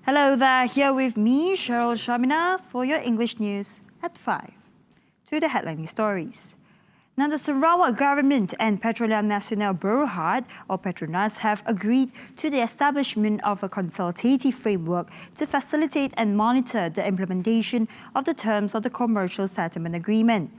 Hello there, here with me, Cheryl Shamina, for your English news at 5. To the headlining stories. Now, the Sarawak government and Petroleum Nasional Berhad, or Petronas, have agreed to the establishment of a consultative framework to facilitate and monitor the implementation of the terms of the commercial settlement agreement.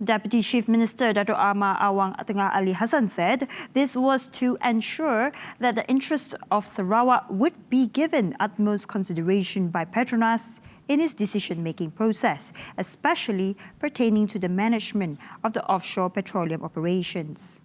Deputy Chief Minister Dato' Amar Awang Tengah Ali Hassan said this was to ensure that the interests of Sarawak would be given utmost consideration by Petronas in its decision-making process, especially pertaining to the management of the offshore petroleum operations.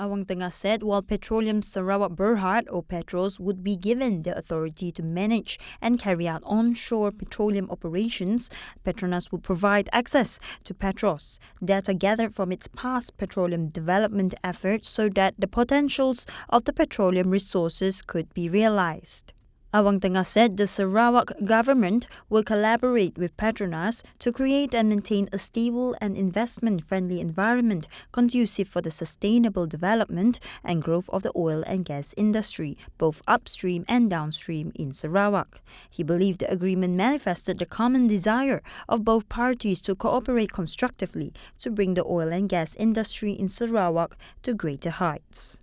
Awang Tengah said while Petroleum Sarawak Berhad or Petros would be given the authority to manage and carry out onshore petroleum operations, Petronas will provide access to Petros, data gathered from its past petroleum development efforts so that the potentials of the petroleum resources could be realized. Awang Tengah said the Sarawak government will collaborate with Petronas to create and maintain a stable and investment-friendly environment conducive for the sustainable development and growth of the oil and gas industry, both upstream and downstream in Sarawak. He believed the agreement manifested the common desire of both parties to cooperate constructively to bring the oil and gas industry in Sarawak to greater heights.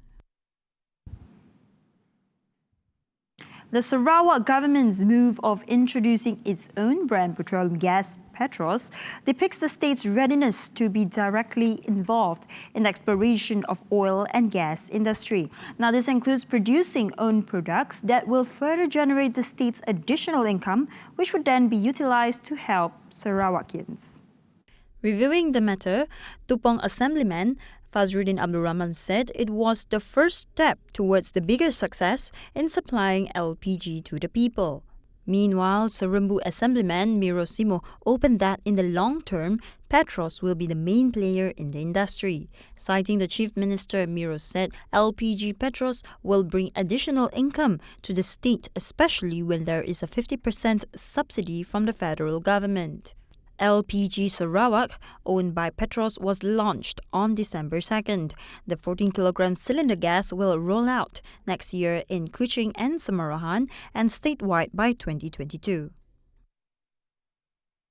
The Sarawak government's move of introducing its own brand petroleum gas, Petros, depicts the state's readiness to be directly involved in the exploration of oil and gas industry. Now, this includes producing own products that will further generate the state's additional income, which would then be utilized to help Sarawakians. Reviewing the matter, Tupong Assemblyman Fazruddin Abdul Rahman said it was the first step towards the bigger success in supplying LPG to the people. Meanwhile, Serembu Assemblyman Miro Simo opened that in the long term, Petros will be the main player in the industry. Citing the Chief Minister, Miro said LPG Petros will bring additional income to the state, especially when there is a 50% subsidy from the federal government. LPG Sarawak, owned by Petros, was launched on December 2nd. The 14-kilogram cylinder gas will roll out next year in Kuching and Samarahan and statewide by 2022.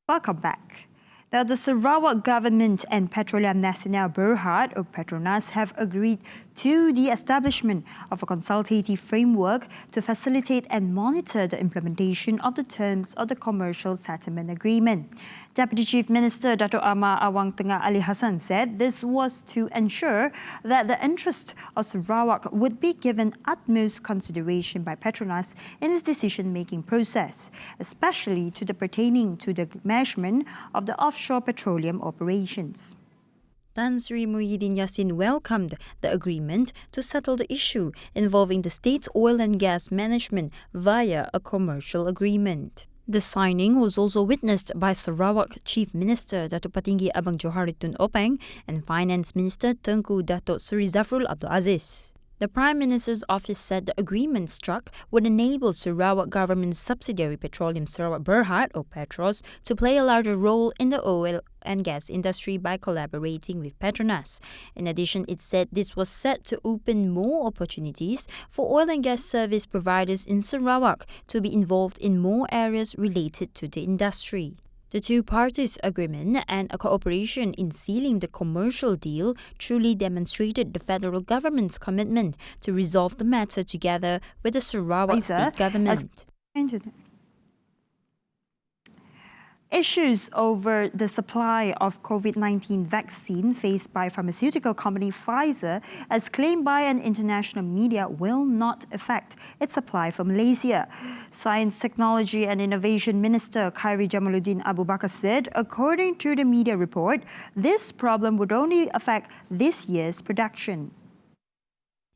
Welcome back. Now, the Sarawak government and Petroleum Nasional Berhad, or Petronas, have agreed to the establishment of a consultative framework to facilitate and monitor the implementation of the terms of the commercial settlement agreement. Deputy Chief Minister Dato' Amar Awang Tengah Ali Hassan said this was to ensure that the interest of Sarawak would be given utmost consideration by Petronas in its decision-making process, especially to the pertaining to the management of the offshore petroleum operations. Tan Sri Muhyiddin Yassin welcomed the agreement to settle the issue involving the state's oil and gas management via a commercial agreement. The signing was also witnessed by Sarawak Chief Minister Datuk Patinggi Abang Joharitun Openg and Finance Minister Tengku Datuk Seri Zafrul Abdul Aziz. The Prime Minister's office said the agreement struck would enable Sarawak government's subsidiary Petroleum Sarawak Berhad, or Petros, to play a larger role in the oil and gas industry by collaborating with Petronas. In addition, it said this was set to open more opportunities for oil and gas service providers in Sarawak to be involved in more areas related to the industry. The two parties' agreement and a cooperation in sealing the commercial deal truly demonstrated the federal government's commitment to resolve the matter together with the Sarawak state government. Issues over the supply of COVID-19 vaccine faced by pharmaceutical company Pfizer, as claimed by an international media, will not affect its supply for Malaysia. Science, Technology and Innovation Minister Khairi Jamaluddin Abu Bakar said, according to the media report, this problem would only affect this year's production.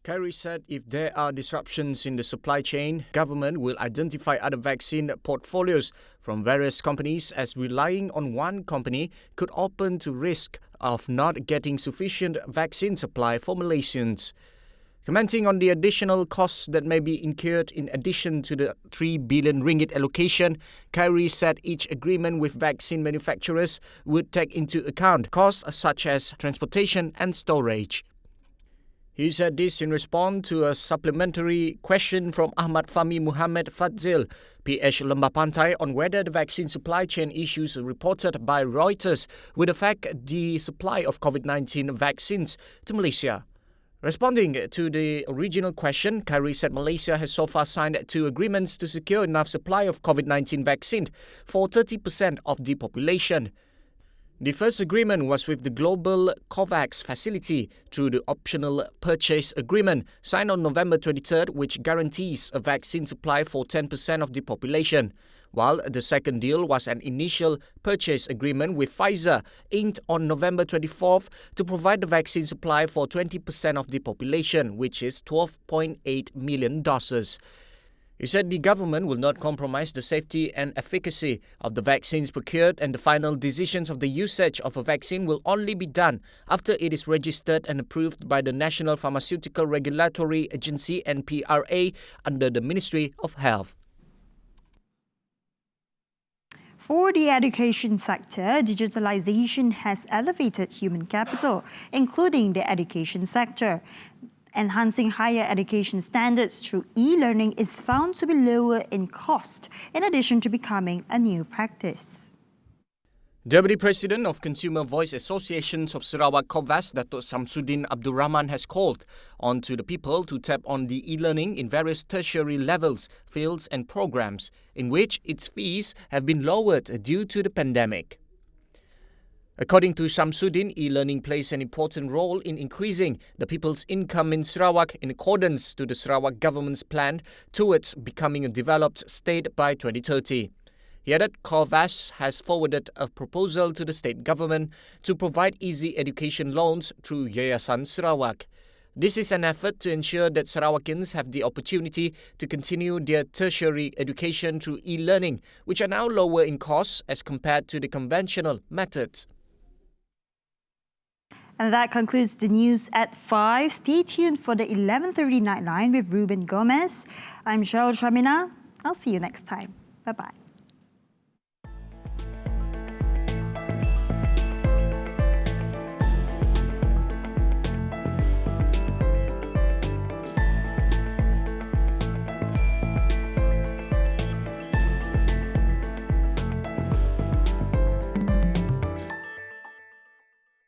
Khairi said if there are disruptions in the supply chain, government will identify other vaccine portfolios from various companies, as relying on one company could open to risk of not getting sufficient vaccine supply for Malaysians. Commenting on the additional costs that may be incurred in addition to the 3 billion ringgit allocation, Khairi said each agreement with vaccine manufacturers would take into account costs such as transportation and storage. He said this in response to a supplementary question from Ahmad Fahmi Muhammad Fadzil, PH Lembah Pantai, on whether the vaccine supply chain issues reported by Reuters would affect the supply of COVID-19 vaccines to Malaysia. Responding to the original question, Khairi said Malaysia has so far signed 2 agreements to secure enough supply of COVID-19 vaccine for 30% of the population. The first agreement was with the Global COVAX facility through the optional purchase agreement signed on November 23rd, which guarantees a vaccine supply for 10% of the population, while the second deal was an initial purchase agreement with Pfizer inked on November 24th to provide the vaccine supply for 20% of the population, which is 12.8 million doses. He said the government will not compromise the safety and efficacy of the vaccines procured, and the final decisions of the usage of a vaccine will only be done after it is registered and approved by the National Pharmaceutical Regulatory Agency (NPRA) under the Ministry of Health. For the education sector, digitalization has elevated human capital, including the education sector. Enhancing higher education standards through e-learning is found to be lower in cost, in addition to becoming a new practice. Deputy President of Consumer Voice Associations of Sarawak COVAS, Datuk Samsudin Abdul Rahman, has called on to the people to tap on the e-learning in various tertiary levels, fields and programs, in which its fees have been lowered due to the pandemic. According to Samsudin, e-learning plays an important role in increasing the people's income in Sarawak in accordance to the Sarawak government's plan towards becoming a developed state by 2030. He added COVAS has forwarded a proposal to the state government to provide easy education loans through Yayasan Sarawak. This is an effort to ensure that Sarawakians have the opportunity to continue their tertiary education through e-learning, which are now lower in cost as compared to the conventional methods. And that concludes the news at 5. Stay tuned for the 11:30 Nightline with Ruben Gomez. I'm Cheryl Shamina. I'll see you next time. Bye-bye.